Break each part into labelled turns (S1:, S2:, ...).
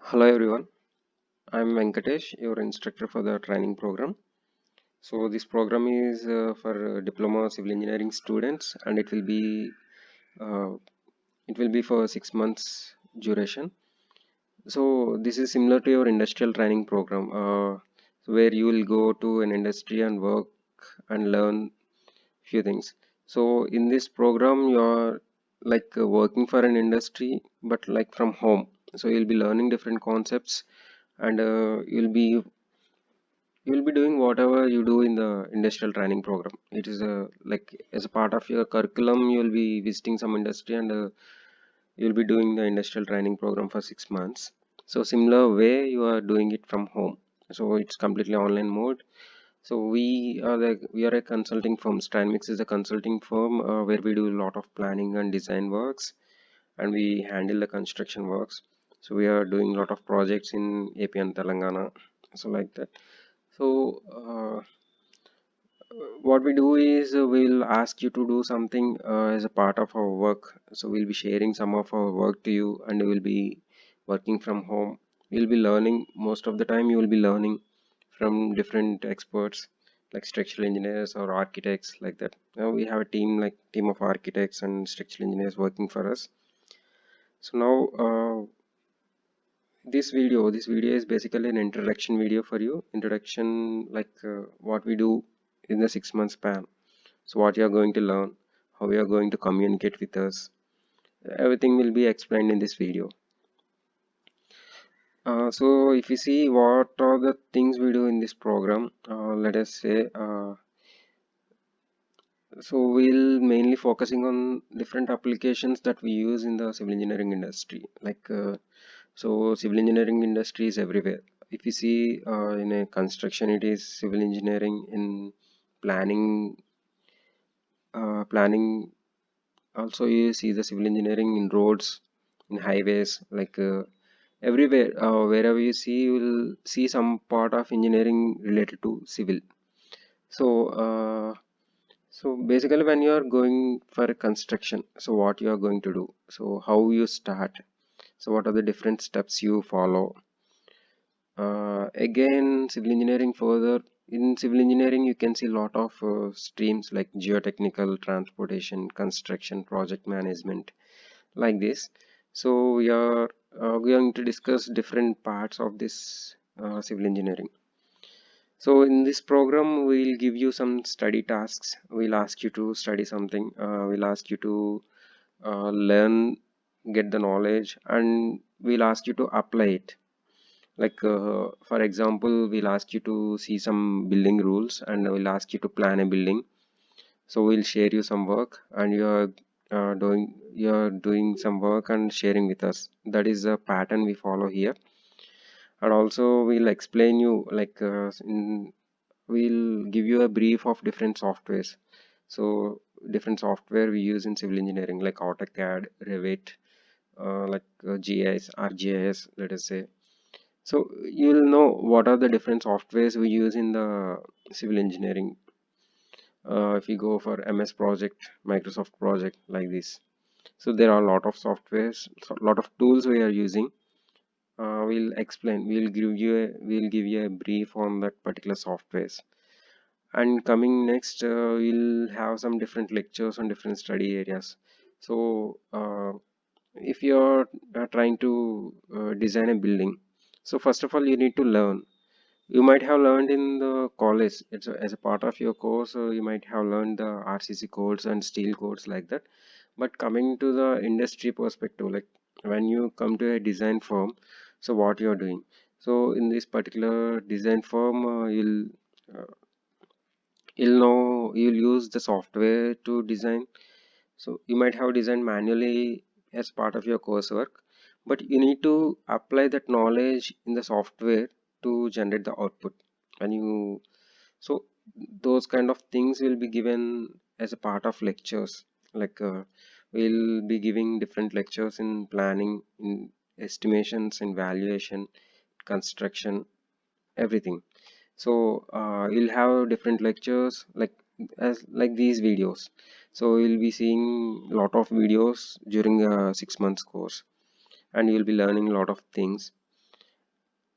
S1: Hello everyone, I'm Venkatesh, your instructor for the training program. So this program is for diploma civil engineering students, and uh, it will be for 6 months duration. So this is similar to your industrial training program, where you will go to an industry and work and learn few things. So in this program, you are like working for an industry, but like from home. So you'll be learning different concepts, and you'll be doing whatever you do in the industrial training program. It is like as a part of your curriculum, you'll be visiting some industry, and you'll be doing the industrial training program for 6 months. So similar way you are doing it from home. So it's completely online mode. So we are a consulting firm. Strandmix is a consulting firm where we do a lot of planning and design works, and we handle the construction works. So we are doing a lot of projects in AP and Telangana. So like that. So what we do is we'll ask you to do something as a part of our work. So we'll be sharing some of our work to you, and you will be working from home. You'll be learning most of the time. You will be learning from different experts like structural engineers or architects like that. Now we have a team of architects and structural engineers working for us. So now this video is basically an introduction video for you. Introduction like what we do in the 6 month span. So what you are going to learn, how you are going to communicate with us, everything will be explained in this video. So if you see what are the things we do in this program, let us say, so we'll mainly focusing on different applications that we use in the civil engineering industry. So civil engineering industry is everywhere. If you see in a construction, it is civil engineering. In planning, planning also you see the civil engineering in roads, in highways, like everywhere. Wherever you see, you will see some part of engineering related to civil. So so basically, when you are going for construction, so what you are going to do, so how you start, so what are the different steps you follow. Again, civil engineering further. In civil engineering, you can see a lot of streams like geotechnical, transportation, construction, project management, like this. So we are going to discuss different parts of this civil engineering. So in this program, we'll give you some study tasks. We'll ask you to study something. We'll ask you to learn, get the knowledge, and we'll ask you to apply it. Like for example, we'll ask you to see some building rules, and we'll ask you to plan a building. So we'll share you some work, and you're doing some work and sharing with us. That is the pattern we follow here. And also we'll explain you like we'll give you a brief of different softwares. So different software we use in civil engineering like AutoCAD, Revit, GIS, ArcGIS, let us say. So you'll know what are the different softwares we use in the civil engineering. If you go for MS Project, Microsoft Project, like this. So there are a lot of softwares, a lot of tools we are using. We'll explain. We'll give you a brief on that particular softwares. And coming next, we'll have some different lectures on different study areas. So if you're trying to design a building, so first of all you need to learn. You might have learned in the college, as a part of your course, you might have learned the RCC codes and steel codes like that. But coming to the industry perspective, like when you come to a design firm, so what you're doing. So in this particular design firm, you'll know you'll use the software to design. So you might have designed manually as part of your coursework, but you need to apply that knowledge in the software to generate the output. And you so those kind of things will be given as a part of lectures. Like we'll be giving different lectures in planning, in estimations, in valuation, construction, everything. So you'll have different lectures like these videos. So you'll be seeing a lot of videos during a 6 months course, and you'll be learning a lot of things.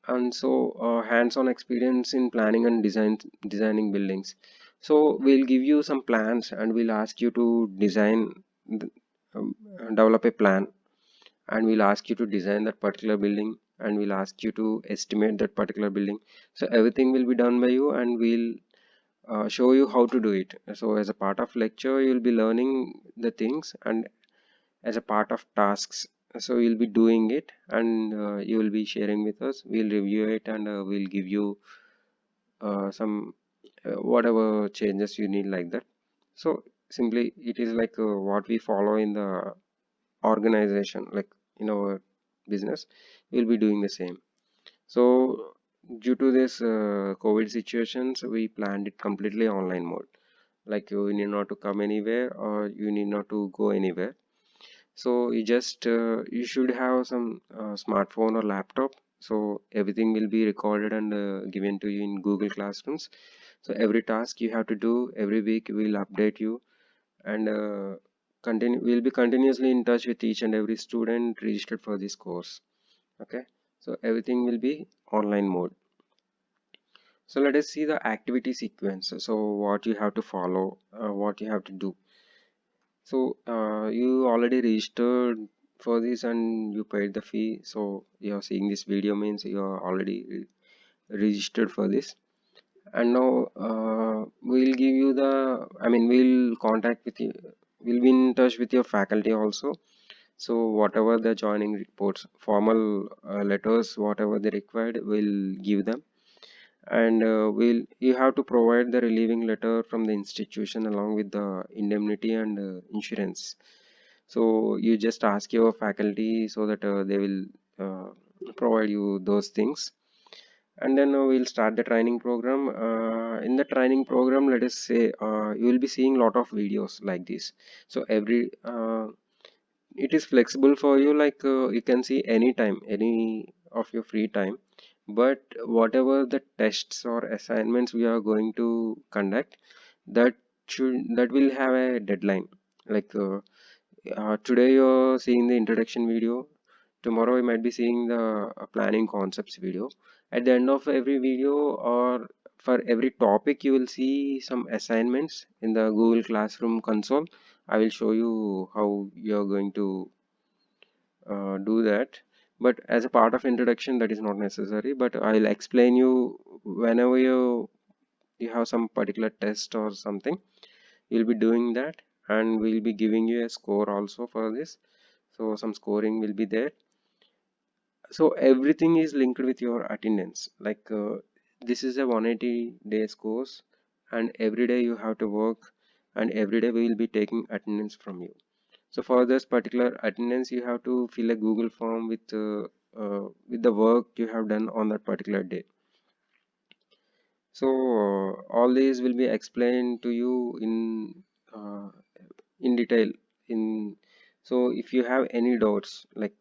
S1: and so hands-on experience in planning and designing buildings. So we'll give you some plans and we'll ask you to design the- develop a plan, and we'll ask you to design that particular building, and we'll ask you to estimate that particular building. So everything will be done by you, and we'll show you how to do it. So as a part of lecture you'll be learning the things, and as a part of tasks, so you'll be doing it, and you will be sharing with us. We'll review it, and we'll give you some whatever changes you need, like that. So simply it is like what we follow in the organization, like in our business, we'll be doing the same. So due to this COVID situations, we planned it completely online mode. Like you need not to come anywhere, or you need not to go anywhere. So you just you should have some smartphone or laptop. So everything will be recorded and given to you in Google Classrooms. So every task you have to do every week, we'll update you, and continue. We'll be continuously in touch with each and every student registered for this course. Okay. So everything will be online mode. So let us see the activity sequence. So what you have to follow, what you have to do. So you already registered for this and you paid the fee. So you're seeing this video means you are already registered for this. And now we'll give you the, I mean, we'll contact with you. We'll be in touch with your faculty also. So whatever the joining reports, formal letters, whatever they required, we'll give them. And you have to provide the relieving letter from the institution along with the indemnity and insurance. So you just ask your faculty so that they will uh, provide you those things. And then we'll start the training program. In the training program, let us say you will be seeing a lot of videos like this. So every it is flexible for you, like you can see anytime, any of your free time. But whatever the tests or assignments we are going to conduct, that that will have a deadline. Like today you're seeing the introduction video, tomorrow you might be seeing the planning concepts video. At the end of every video, or for every topic, you will see some assignments in the Google Classroom console. I will show you how you're going to do that. But as a part of introduction, that is not necessary, but I'll explain you whenever you have some particular test or something. You'll be doing that, and we'll be giving you a score also for this. So some scoring will be there. So everything is linked with your attendance. Like this is a 180 days course, and every day you have to work, and every day we will be taking attendance from you. So for this particular attendance, you have to fill a Google form with the work you have done on that particular day. So all these will be explained to you uh, in detail. In So if you have any doubts, like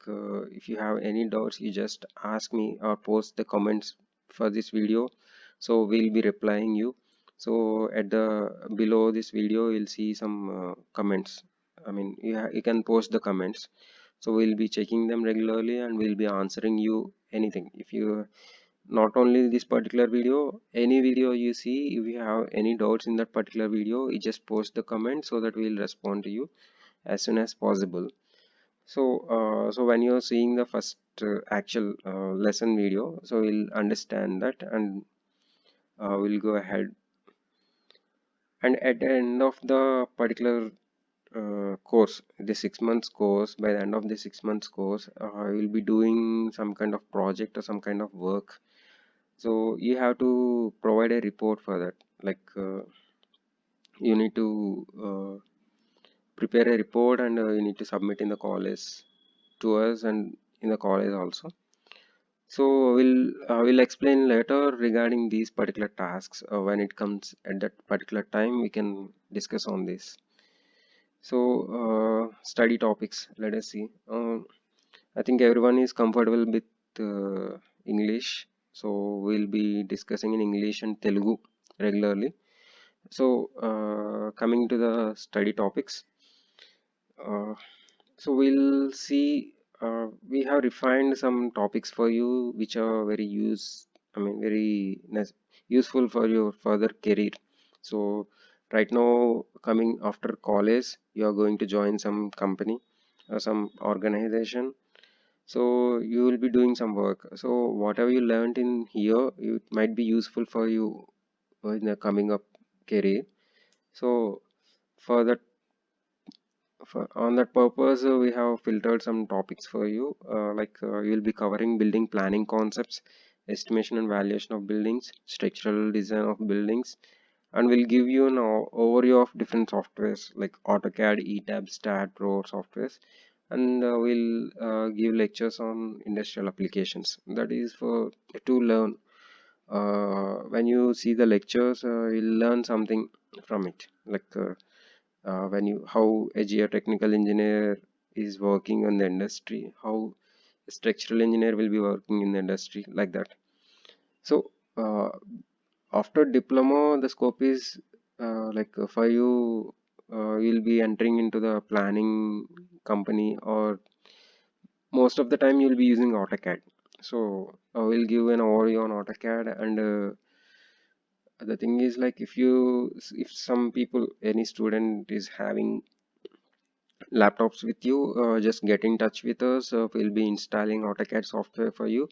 S1: if you have any doubts, you just ask me or post the comments for this video. So we'll be replying you. So at the below this video, you'll see some comments. I mean, you can post the comments. So we'll be checking them regularly, and we'll be answering you anything. If you not only this particular video, any video you see, if you have any doubts in that particular video, you just post the comment so that we'll respond to you as soon as possible. So so when you're seeing the first actual lesson video, so we'll understand that, and we'll go ahead. And at the end of the particular course, the 6 months course, by the end of the 6 months course, you'll be doing some kind of project or some kind of work. So you have to provide a report for that. Like you need to prepare a report, and you need to submit in the college to us, and in the college also. So we'll explain later regarding these particular tasks. When it comes at that particular time, we can discuss on this. So study topics. Let us see. I think everyone is comfortable with English, so we'll be discussing in English and Telugu regularly. So coming to the study topics, uh, so we'll see. we have refined some topics for you which are I mean, very useful for your further career. So right now, coming after college, you are going to join some company or some organization. So you will be doing some work. So whatever you learned in here, it might be useful for you in the coming up career. So for that on that purpose, we have filtered some topics for you. You'll be covering building planning concepts, estimation and valuation of buildings, structural design of buildings, and we'll give you an overview of different softwares like AutoCAD, ETAB, STAAD, Pro softwares, and we'll give lectures on industrial applications. That is for to learn. When you see the lectures, you'll learn something from it, when you how a geotechnical engineer is working in the industry, how a structural engineer will be working in the industry, like that. So after diploma, the scope is for you, you'll be entering into the planning company, or most of the time you'll be using AutoCAD. So we'll give an overview on AutoCAD, and the thing is, like, if some people, any student is having laptops with you, just get in touch with us. We'll be installing AutoCAD software for you.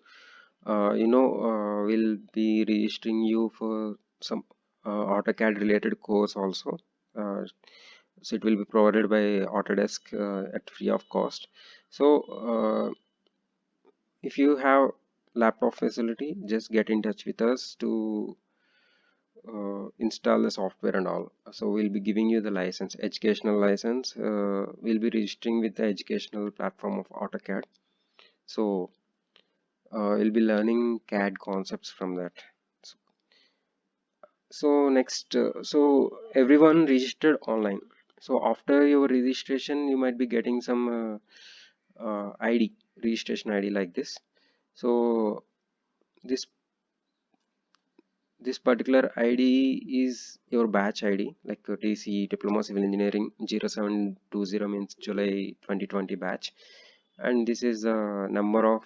S1: We'll be registering you for some AutoCAD related course also. So it will be provided by Autodesk at free of cost. So if you have laptop facility, just get in touch with us to install the software and all. So we'll be giving you the license, educational license. We'll be registering with the educational platform of AutoCAD. So you'll be learning CAD concepts from that. So, so everyone registered online. So after your registration, you might be getting some ID, registration ID like this. So this this particular ID is your batch ID, like TC Diploma Civil Engineering 0720 means July 2020 batch, and this is the number of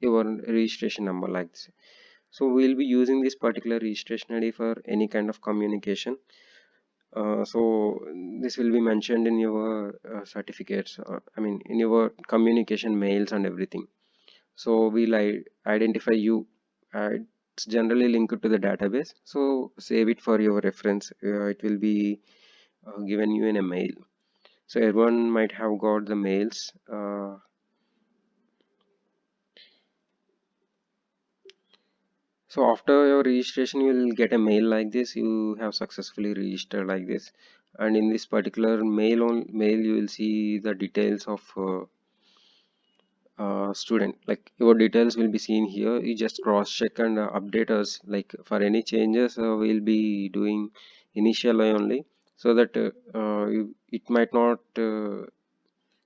S1: your registration number, like this. So we'll be using this particular registration ID for any kind of communication. So this will be mentioned in your certificates, I mean in your communication mails and everything. So we'll identify you. It's generally linked to the database. So save it for your reference. It will be given you in a mail. So everyone might have got the mails. So after your registration, you will get a mail like this. You have successfully registered like this, and in this particular mail, you will see the details of student. Like, your details will be seen here. You just cross check and update us. Like, for any changes, we'll be doing initially only, so that it might not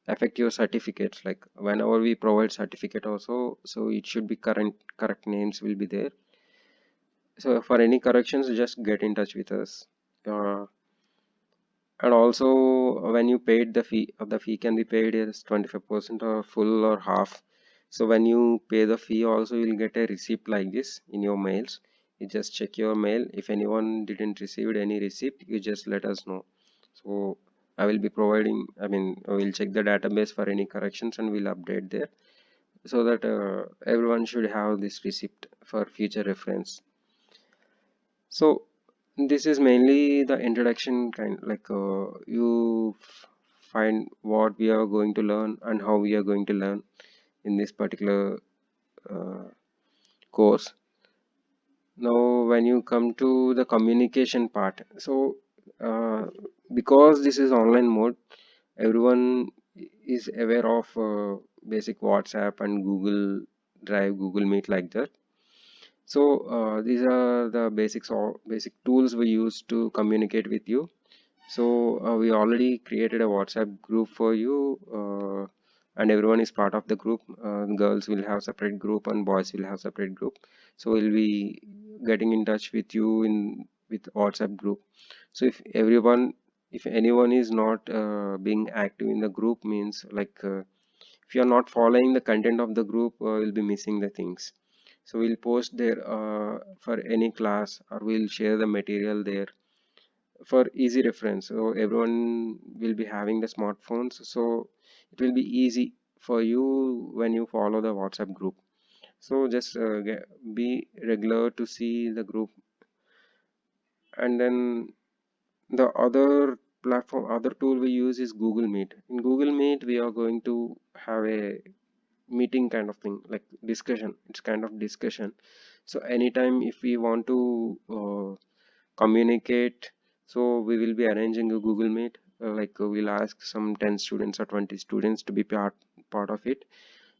S1: affect your certificates. Like, whenever we provide certificate also, so it should be correct names will be there. So for any corrections, just get in touch with us. Uh, and also, when you paid the fee can be paid as 25% or full or half. So when you pay the fee, also you'll get a receipt like this in your mails. You just check your mail. If anyone didn't receive any receipt, you just let us know. So I will be providing. I mean, I will check the database for any corrections and we'll update there, so that everyone should have this receipt for future reference. So this is mainly the introduction kind, you find what we are going to learn and how we are going to learn in this particular uh, course. Now, when you come to the communication part, so because this is online mode, everyone is aware of basic WhatsApp and Google Drive, Google Meet, like that. So these are the basics or basic tools we use to communicate with you. So we already created a WhatsApp group for you, and everyone is part of the group. Girls will have separate group and boys will have separate group. So we'll be getting in touch with you in with WhatsApp group. So if anyone is not being active in the group, means like if you are not following the content of the group, you'll be missing the things. So we'll post there for any class, or we'll share the material there for easy reference. So everyone will be having the smartphones, so it will be easy for you when you follow the WhatsApp group. So just be regular to see the group. And then the other platform, other tool we use is Google Meet. In Google Meet, we are going to have a meeting kind of thing, like discussion. It's kind of discussion. So anytime if we want to communicate, so we will be arranging a Google Meet. We'll ask some 10 students or 20 students to be part of it.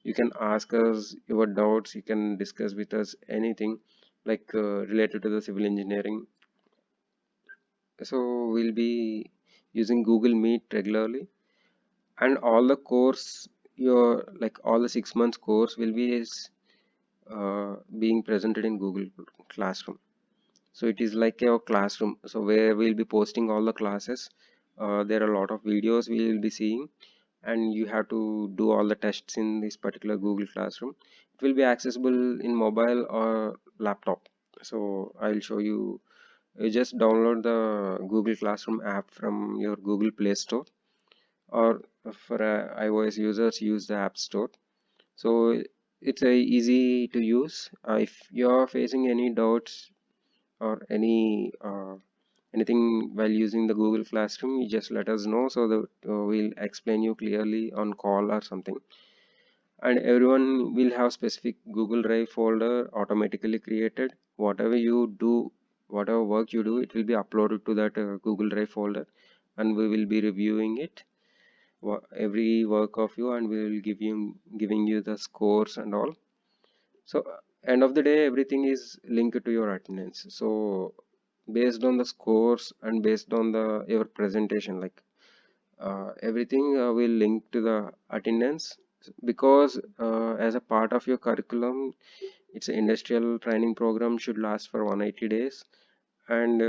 S1: You can ask us your doubts. You can discuss with us anything related to the civil engineering. So we'll be using Google Meet regularly, and all the course, your like all the 6 months course will be being presented in Google Classroom. So it is like a classroom, so where we'll be posting all the classes. There are a lot of videos we will be seeing, and you have to do all the tests in this particular Google Classroom. It will be accessible in mobile or laptop. So I'll show you. You just download the Google Classroom app from your Google Play Store, or for iOS users, use the App Store. So it's easy to use. If you're facing any doubts or anything while using the Google Classroom, you just let us know, so that we'll explain you clearly on call or something. And everyone will have specific Google Drive folder automatically created. Whatever you do, whatever work you do, it will be uploaded to that Google Drive folder, and we will be reviewing it, every work of you, and we will giving you the scores and all. So end of the day, everything is linked to your attendance. So based on the scores and based on the your presentation, everything will link to the attendance, because as a part of your curriculum, it's an industrial training program, should last for 180 days. And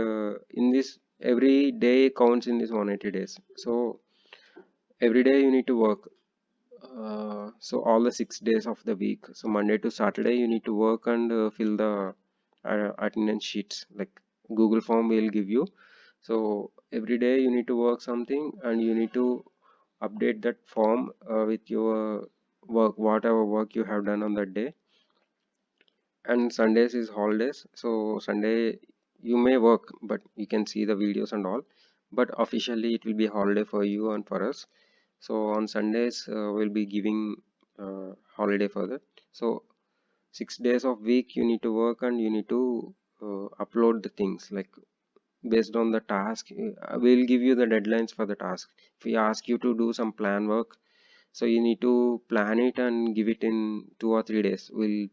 S1: in this, every day counts in this 180 days. So every day you need to work. So all the 6 days of the week, so Monday to Saturday, you need to work and fill the attendance sheets, like Google form will give you. So every day you need to work something, and you need to update that form with your work, whatever work you have done on that day. And Sundays is holidays, so Sunday you may work, but you can see the videos and all, but officially it will be holiday for you and for us. So on Sundays we'll be giving holiday for that. So 6 days of week you need to work, and you need to upload the things, like based on the task. We'll give you the deadlines for the task. If we ask you to do some plan work, so you need to plan it and give it in 2 or 3 days. We'll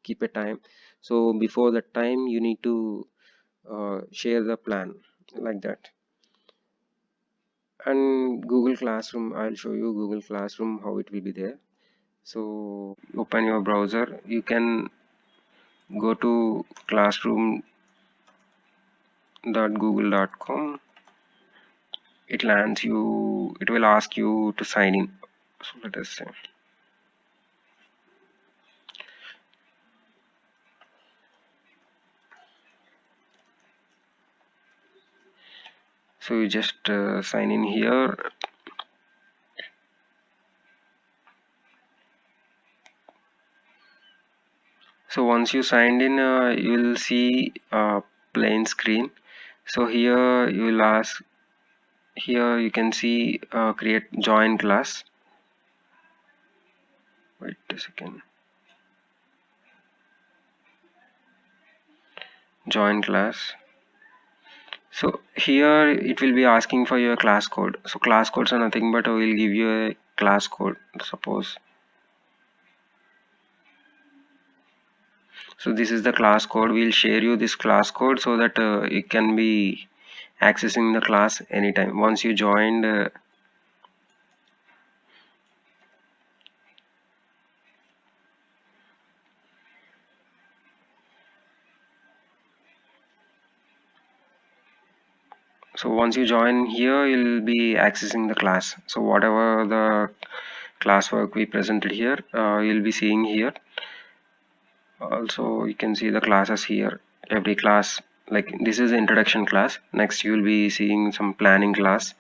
S1: keep a time, so before that time you need to share the plan, like that. And Google Classroom, I'll show you Google Classroom how it will be there. So open your browser, you can go to classroom.google.com. It will ask you to sign in. So let us say, so you just sign in here. So once you signed in, you will see a plain screen. So here you will ask, here you can see create join class. Wait a second. Join class. So here it will be asking for your class code. So class codes are nothing but I will give you a class code, suppose. So this is the class code. We'll share you this class code so that it can be accessing the class anytime. Once you joined, so once you join here, you'll be accessing the class. So whatever the classwork we presented here. You'll be seeing here. Also, you can see the classes here. Every class, like this is the introduction class. Next, you will be seeing some planning class,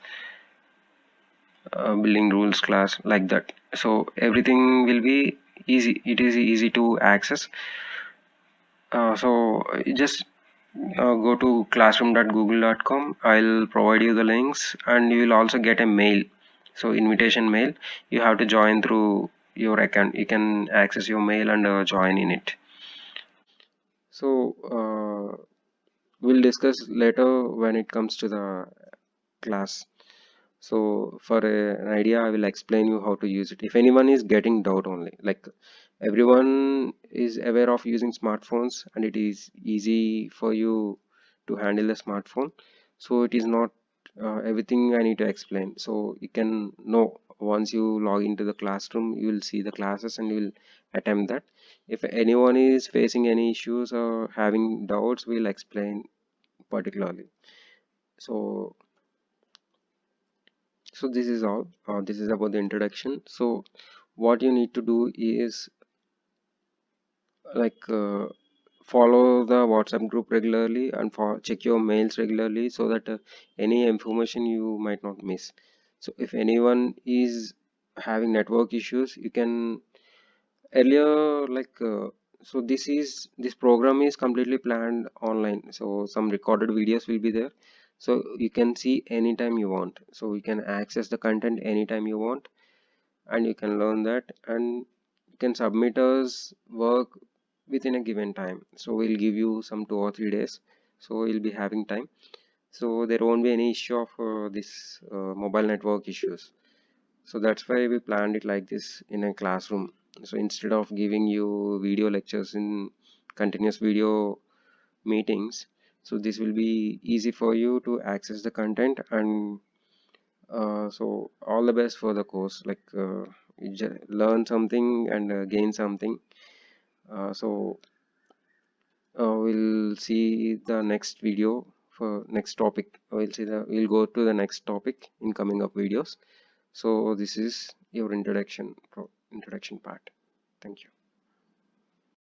S1: building rules class, like that. So everything will be easy. It is easy to access. So just go to classroom.google.com. I'll provide you the links, and you will also get a mail. So invitation mail. You have to join through your account. You can access your mail and join in it. So we'll discuss later when it comes to the class. So for an idea, I will explain you how to use it. If anyone is getting doubt only, like everyone is aware of using smartphones and it is easy for you to handle a smartphone. So it is not everything I need to explain. So you can know once you log into the classroom, you will see the classes and you will attempt that. If anyone is facing any issues or having doubts, we'll explain particularly. So this is all. This is about the introduction. So what you need to do is like follow the WhatsApp group regularly and check your mails regularly so that any information you might not miss. So if anyone is having network issues, you can earlier like so this program is completely planned online. So some recorded videos will be there. So you can see anytime you want. So you can access the content anytime you want, and you can learn that, and you can submit us work within a given time. So we'll give you some 2 or 3 days, so you'll be having time. So there won't be any issue of this mobile network issues. So that's why we planned it like this in a classroom. So instead of giving you video lectures in continuous video meetings, so this will be easy for you to access the content. And so all the best for the course. Like you learn something and gain something. So we'll see the next video for next topic. We'll go to the next topic in coming up videos. So this is your introduction part. Thank you.